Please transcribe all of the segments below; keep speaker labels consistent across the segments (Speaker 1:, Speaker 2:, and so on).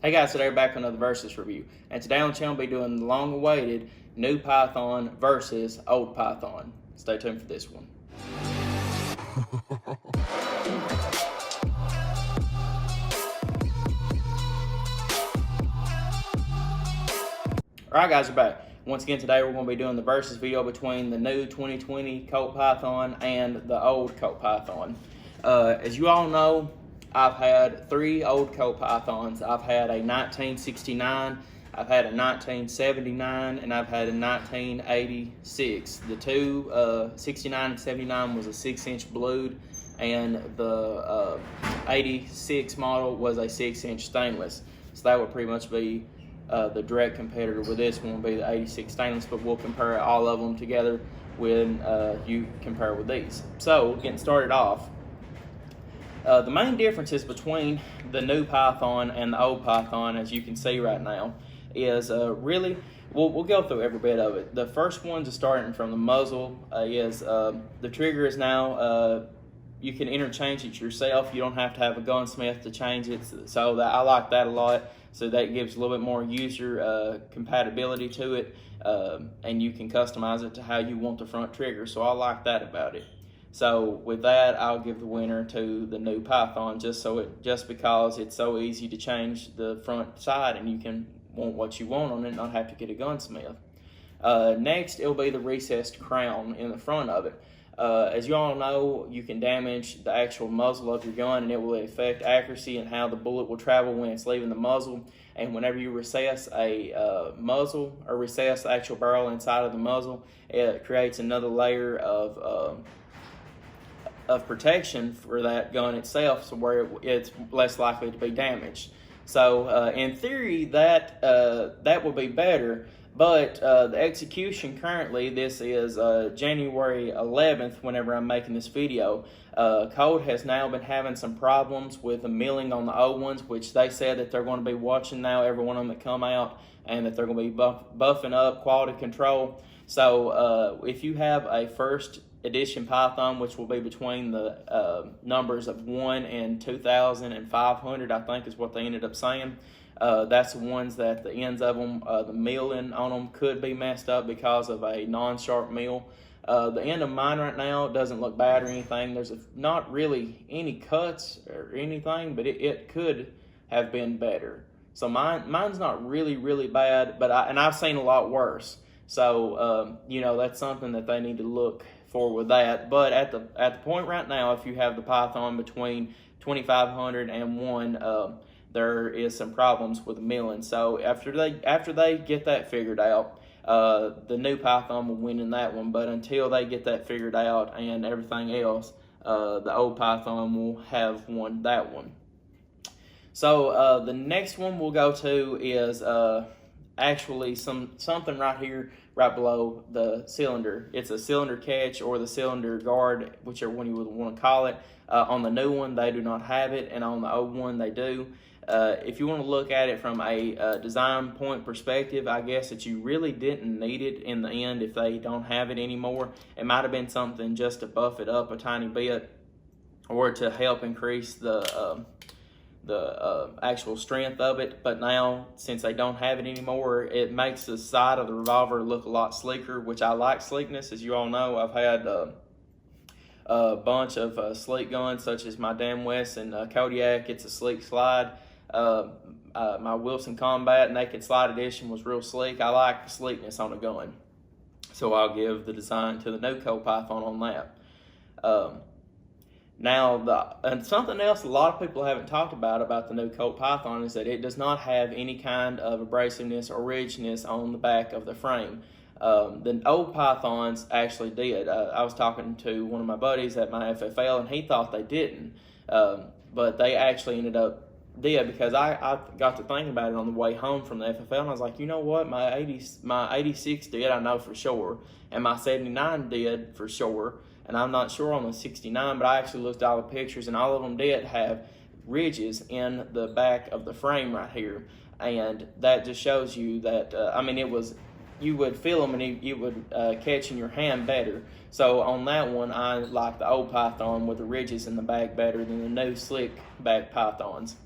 Speaker 1: Hey guys, today we're back with another versus review, and today on the channel we'll be doing the long-awaited new Python versus old Python. Stay tuned for this one. Alright guys, we're back. Once again today we're going to be doing the versus video between the new 2020 Colt Python and the old Colt Python. As you all know, I've had three old Colt Pythons. I've had a 1969, I've had a 1979, and I've had a 1986. The two 69 and 79 was a 6-inch blued, and the 86 model was a 6-inch stainless. So that would pretty much be the direct competitor with this one will be the 86 stainless, but we'll compare all of them together when you compare with these. So getting started off, the main differences between the new Python and the old Python, as you can see right now, is really, we'll go through every bit of it. The first one, just starting from the muzzle, is the trigger is now, you can interchange it yourself. You don't have to have a gunsmith to change it, so I like that a lot. So that gives a little bit more user compatibility to it, and you can customize it to how you want the front trigger. So I like that about it. So with that, I'll give the winner to the new Python, just because it's so easy to change the front side, and you can want what you want on it, and not have to get a gunsmith. Next, it'll be the recessed crown in the front of it. As you all know, you can damage the actual muzzle of your gun, and it will affect accuracy and how the bullet will travel when it's leaving the muzzle. And whenever you recess a muzzle, or recess the actual barrel inside of the muzzle, it creates another layer of protection for that gun itself, so where it's less likely to be damaged. So in theory, that will be better. But the execution currently, this is January 11th, whenever I'm making this video. Colt has now been having some problems with the milling on the old ones, which they said that they're going to be watching now, every one of them that come out, and that they're going to be buffing up quality control. So if you have a first edition Python, which will be between the numbers of 1 and 2,500, I think is what they ended up saying. That's the ones that the ends of them, the milling on them could be messed up because of a non-sharp mill. The end of mine right now doesn't look bad or anything. There's not really any cuts or anything, but it could have been better. So mine's not really bad, but I've seen a lot worse. So that's something that they need to look for with that. But at the point right now, if you have the Python between 2,500 and 1, there is some problems with the milling. So after they get that figured out, the new Python will win in that one. But until they get that figured out and everything else, the old Python will have won that one. So the next one we'll go to is actually something right here, right below the cylinder. It's a cylinder catch or the cylinder guard, whichever one you would want to call it. On the new one, they do not have it, and on the old one, they do. If you want to look at it from a design point perspective, I guess that you really didn't need it in the end if they don't have it anymore. It might have been something just to buff it up a tiny bit, or to help increase the actual strength of it. But now, since they don't have it anymore, it makes the side of the revolver look a lot sleeker, which I like sleekness. As you all know, I've had a bunch of sleek guns, such as my Damn West and Kodiak. It's a sleek slide. My Wilson Combat Naked Slide Edition was real sleek. I like the sleekness on a gun, so I'll give the design to the new Colt Python on that. And something else a lot of people haven't talked about the new Colt Python is that it does not have any kind of abrasiveness or ridginess on the back of the frame. The old Pythons actually did. I was talking to one of my buddies at my FFL, and he thought they didn't, but they actually ended up did, because I got to thinking about it on the way home from the FFL, and I was like, you know what, my 86 did, I know for sure, and my 79 did for sure, and I'm not sure on the 69, but I actually looked at all the pictures, and all of them did have ridges in the back of the frame right here, and that just shows you that, you would feel them, and you would catch in your hand better. So on that one, I like the old Python with the ridges in the back better than the new slick back Pythons.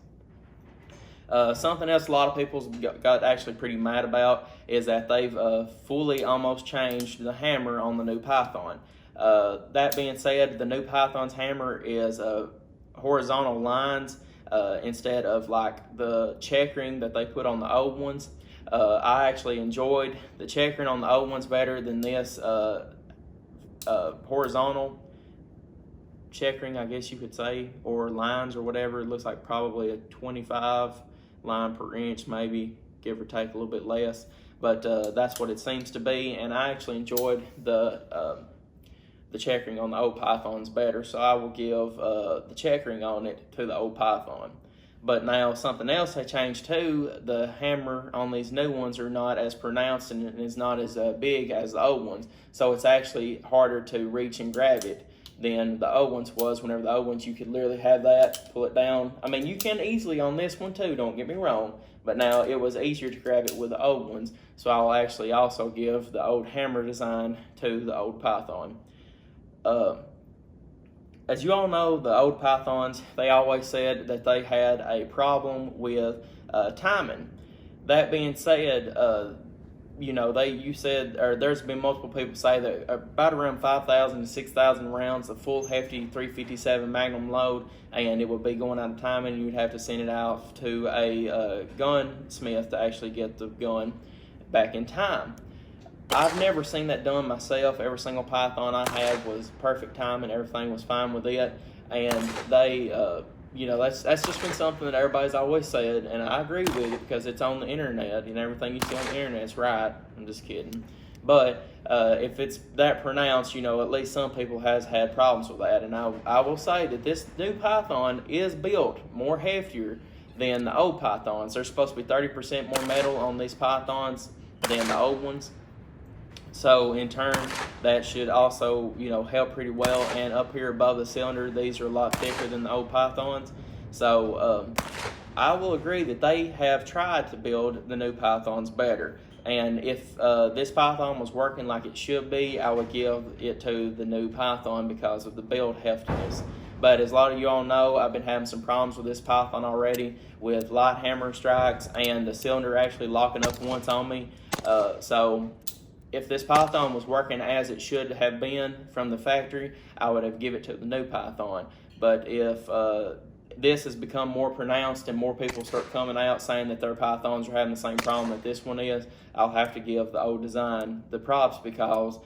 Speaker 1: Something else a lot of people got actually pretty mad about is that they've fully almost changed the hammer on the new Python. That being said, the new Python's hammer is horizontal lines instead of like the checkering that they put on the old ones. I actually enjoyed the checkering on the old ones better than this horizontal checkering, I guess you could say, or lines or whatever. It looks like probably a 25 line per inch, maybe, give or take a little bit less. But that's what it seems to be, and I actually enjoyed the checkering on the old Pythons better, so I will give the checkering on it to the old Python. But now something else has changed too. The hammer on these new ones are not as pronounced and is not as big as the old ones, so it's actually harder to reach and grab it than the old ones was. Whenever the old ones, you could literally have that, pull it down. I mean, you can easily on this one too, don't get me wrong, but now it was easier to grab it with the old ones, so I'll actually also give the old hammer design to the old Python. As you all know, the old Pythons, they always said that they had a problem with timing. That being said, you said, or there's been multiple people say that about around 5,000 to 6,000 rounds, a full hefty 357 Magnum load, and it would be going out of timing, and you'd have to send it out to a gunsmith to actually get the gun back in time. I've never seen that done myself. Every single Python I had was perfect time and everything was fine with it. And they, that's just been something that everybody's always said, and I agree with it because it's on the internet, and everything you see on the internet's right. I'm just kidding. But if it's that pronounced, at least some people has had problems with that. And I will say that this new Python is built more heftier than the old Pythons. There's supposed to be 30% more metal on these Pythons than the old ones. So in turn, that should also, help pretty well. And up here above the cylinder, these are a lot thicker than the old Pythons. So I will agree that they have tried to build the new Pythons better. And if this Python was working like it should be, I would give it to the new Python because of the build heftiness. But as a lot of you all know, I've been having some problems with this Python already with light hammer strikes and the cylinder actually locking up once on me. So if this Python was working as it should have been from the factory, I would have given it to the new Python. But if this has become more pronounced and more people start coming out saying that their Pythons are having the same problem that this one is, I'll have to give the old design the props because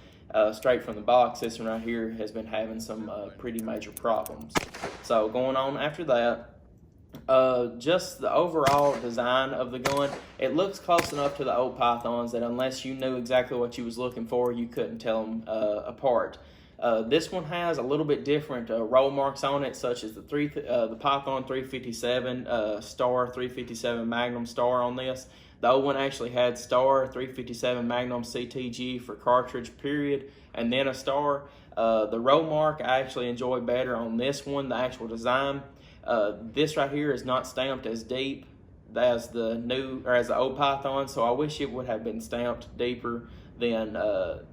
Speaker 1: straight from the box, this one right here has been having some pretty major problems. So going on after that, just the overall design of the gun, it looks close enough to the old Pythons that unless you knew exactly what you was looking for, you couldn't tell them apart. This one has a little bit different roll marks on it, such as the Python 357 star 357 Magnum star on this. The old one actually had star 357 Magnum CTG for cartridge period, and then a star. The roll mark I actually enjoy better on this one, the actual design. This right here is not stamped as deep as the old Python, so I wish it would have been stamped deeper than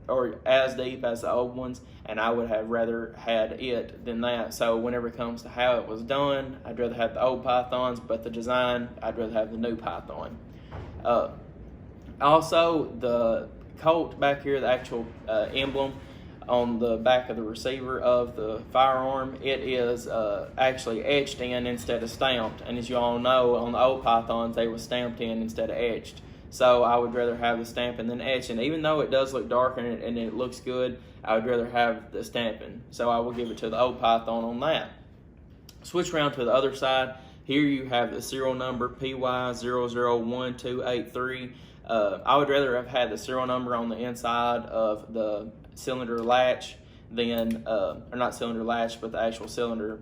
Speaker 1: or as deep as the old ones, and I would have rather had it than that. So whenever it comes to how it was done, I'd rather have the old Pythons, but the design, I'd rather have the new Python. Also, the Colt back here, the actual emblem on the back of the receiver of the firearm, it is actually etched in instead of stamped. And as you all know, on the old Pythons, they were stamped in instead of etched. So I would rather have the stamping than etching. Even though it does look dark and it looks good, I would rather have the stamping. So I will give it to the old Python on that. Switch around to the other side. Here you have the serial number PY001283. I would rather have had the serial number on the inside of the cylinder latch than, or not cylinder latch, but the actual cylinder,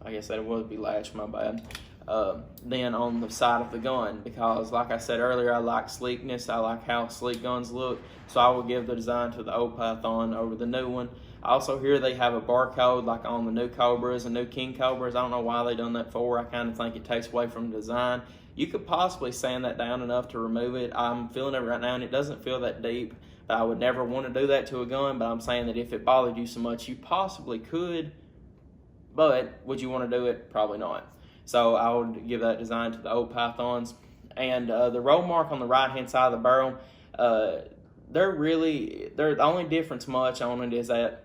Speaker 1: I guess that would be latch, my bad, than on the side of the gun, because like I said earlier, I like sleekness, I like how sleek guns look, so I will give the design to the old Python over the new one. Also here they have a barcode like on the new Cobras and new King Cobras. I don't know why they done that for. I kind of think it takes away from the design. You could possibly sand that down enough to remove it. I'm feeling it right now and it doesn't feel that deep. I would never want to do that to a gun, but I'm saying that if it bothered you so much, you possibly could, but would you want to do it? Probably not. So I would give that design to the old pythons. And the roll mark on the right hand side of the barrel, the only difference much on it is that,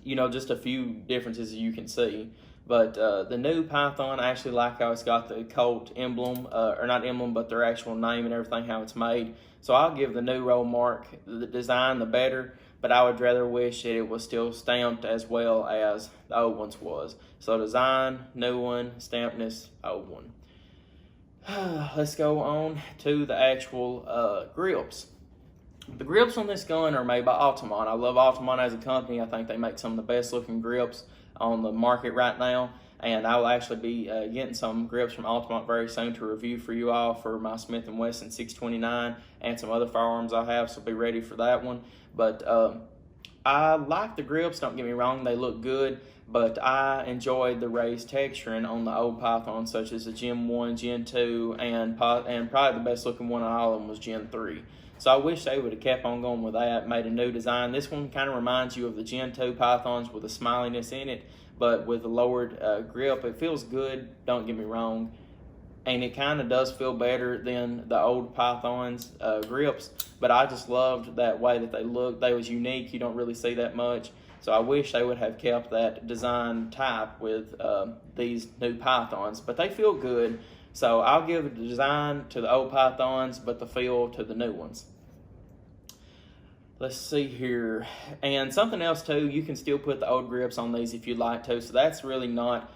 Speaker 1: just a few differences you can see. But the new Python, I actually like how it's got the Colt emblem, or not emblem, but their actual name and everything, how it's made. So I'll give the new roll mark, the design, the better, but I would rather wish that it was still stamped as well as the old ones was. So design, new one, stampedness, old one. Let's go on to the actual grips. The grips on this gun are made by Altamont. I love Altamont as a company. I think they make some of the best looking grips on the market right now, and I will actually be getting some grips from Altamont very soon to review for you all for my Smith & Wesson 629 and some other firearms I have, so be ready for that one. But I like the grips, don't get me wrong, they look good, but I enjoyed the raised texturing on the old Python, such as the Gen 1, Gen 2, and probably the best looking one of all of them was Gen 3. So I wish they would have kept on going with that, made a new design. This one kind of reminds you of the Gen 2 Pythons with a smiliness in it, but with a lowered grip. It feels good, don't get me wrong, and it kind of does feel better than the old Pythons grips, but I just loved that way that they looked. They was unique. You don't really see that much. So I wish they would have kept that design type with these new Pythons, but they feel good. So I'll give the design to the old Pythons, but the feel to the new ones. Let's see here. And something else too, you can still put the old grips on these if you'd like to. So that's really not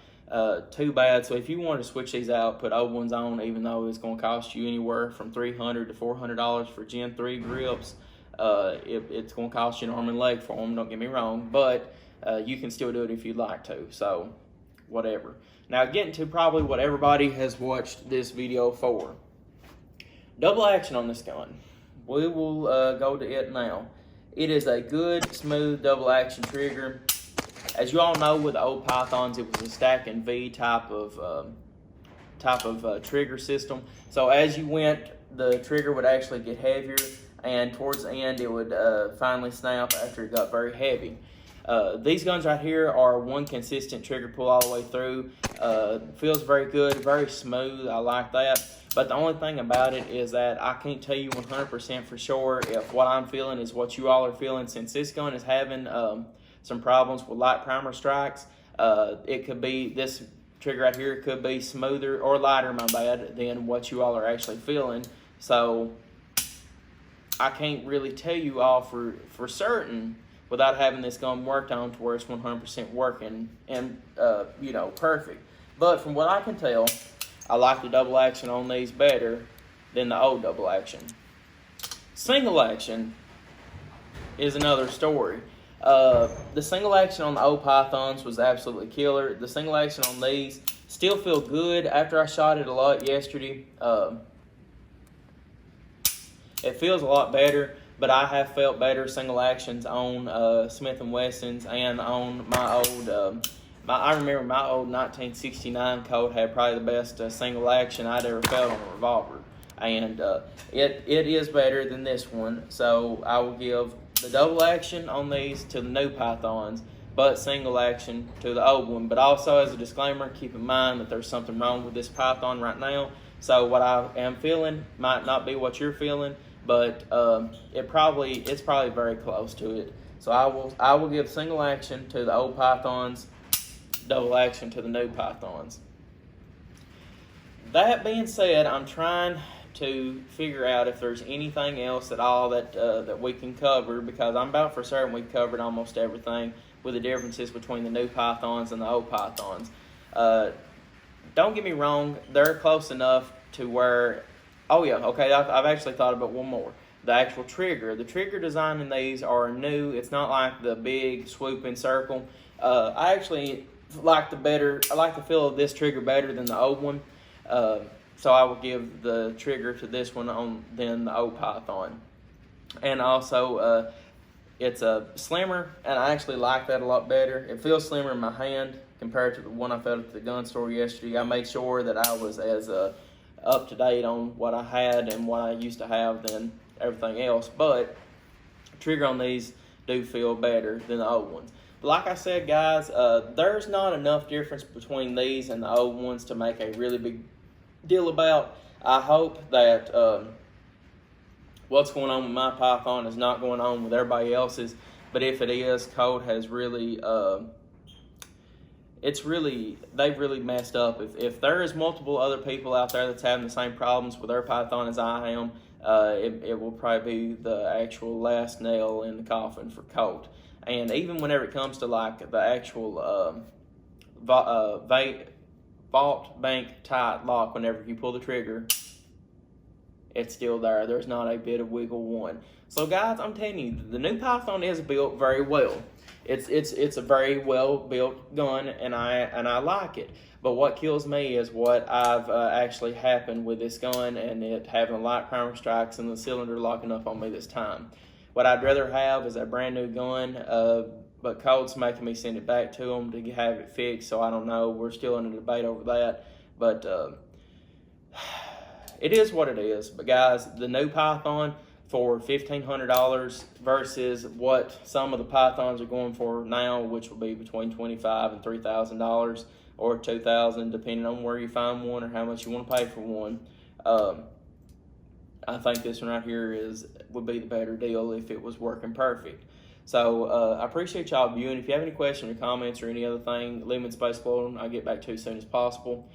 Speaker 1: too bad. So if you want to switch these out, put old ones on, even though it's going to cost you anywhere from $300 to $400 for Gen 3 grips, it's going to cost you an arm and leg for them, don't get me wrong. But you can still do it if you'd like to. So whatever. Now getting to probably what everybody has watched this video for. Double action on this gun. We will go to it now. It is a good, smooth double action trigger. As you all know, with the old Pythons, it was a stack and V type of trigger system. So as you went, the trigger would actually get heavier, and towards the end, it would finally snap after it got very heavy. These guns right here are one consistent trigger pull all the way through. Feels very good, very smooth. I like that. But the only thing about it is that I can't tell you 100% for sure if what I'm feeling is what you all are feeling. Since this gun is having some problems with light primer strikes, it could be, this trigger right here could be smoother or lighter, my bad, than what you all are actually feeling. So I can't really tell you all for certain without having this gun worked on to where it's 100% working and perfect. But from what I can tell, I like the double action on these better than the old double action. Single action is another story. The single action on the old Pythons was absolutely killer. The single action on these still feel good after I shot it a lot yesterday. It feels a lot better, but I have felt better single actions on Smith & Wessons and on my old I remember my old 1969 Colt had probably the best single action I'd ever felt on a revolver. And it is better than this one. So I will give the double action on these to the new Pythons, but single action to the old one. But also, as a disclaimer, keep in mind that there's something wrong with this Python right now. So what I am feeling might not be what you're feeling, but it's probably very close to it. So I will give single action to the old Pythons, double action to the new Pythons. That being said, I'm trying to figure out if there's anything else at all that we can cover, because I'm about for certain we've covered almost everything with the differences between the new Pythons and the old Pythons. Don't get me wrong, they're close enough to where, oh yeah, okay, I've actually thought about one more. The actual trigger. The trigger design in these are new. It's not like the big swooping circle. I actually like the feel of this trigger better than the old one. So I will give the trigger to this one than the old Python. And also, it's slimmer, and I actually like that a lot better. It feels slimmer in my hand compared to the one I felt at the gun store yesterday. I made sure that I was as up to date on what I had and what I used to have than everything else. But trigger on these do feel better than the old ones. But like I said, guys, there's not enough difference between these and the old ones to make a really big deal about. I hope that what's going on with my Python is not going on with everybody else's. But if it is, Colt has really, they've really messed up. If there is multiple other people out there that's having the same problems with their Python as I am, it will probably be the actual last nail in the coffin for Colt. And even whenever it comes to like the actual vault bank tight lock, whenever you pull the trigger, it's still there. There's not a bit of wiggle one. So guys, I'm telling you, the new Python is built very well. It's a very well built gun, and I like it. But what kills me is what I've actually happened with this gun, and it having light primer strikes and the cylinder locking up on me this time. What I'd rather have is a brand new gun, but Colt's making me send it back to them to have it fixed, so I don't know. We're still in a debate over that, but it is what it is. But guys, the new Python for $1,500 versus what some of the Pythons are going for now, which will be between $2,500 and $3,000 or $2,000, depending on where you find one or how much you want to pay for one. I think this one right here would be the better deal if it was working perfect. So I appreciate y'all viewing. If you have any questions or comments or any other thing, leave them in space below. I'll get back to you as soon as possible.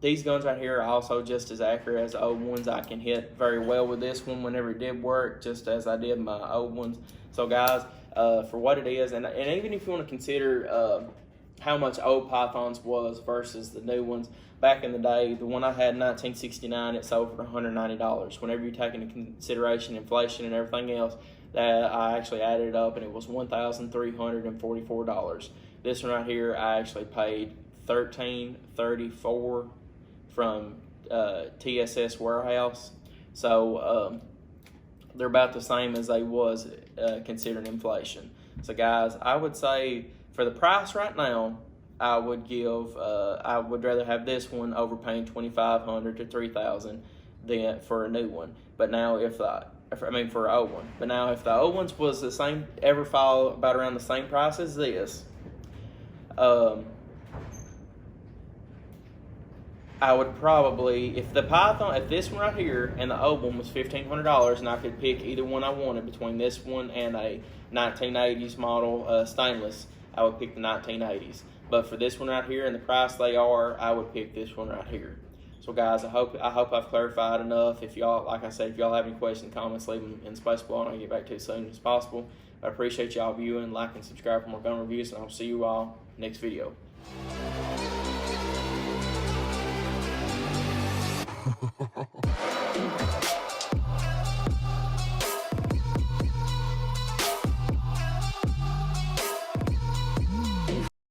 Speaker 1: These guns right here are also just as accurate as the old ones. I can hit very well with this one whenever it did work, just as I did my old ones. So guys, for what it is, and even if you want to consider how much old Pythons was versus the new ones, back in the day, the one I had in 1969, it sold for $190. Whenever you take into consideration inflation and everything else, that I actually added it up, and it was $1,344. This one right here, I actually paid $1,334 from TSS Warehouse. So they're about the same as they was considering inflation. So guys, I would say for the price right now, I would rather have this one over paying $2,500 to $3,000 than for a new one. But now for an old one. But now if the old ones was the same, ever fall about around the same price as this, I would probably, if this one right here and the old one was $1,500, and I could pick either one I wanted between this one and a 1980s model stainless, I would pick the 1980s. But for this one right here and the price they are, I would pick this one right here. So guys, I hope I've clarified enough. If y'all, like I said, if y'all have any questions, comments, leave them in space below, and I'll get back to you as soon as possible. I appreciate y'all viewing, like, and subscribe for more gun reviews, and I'll see you all next video.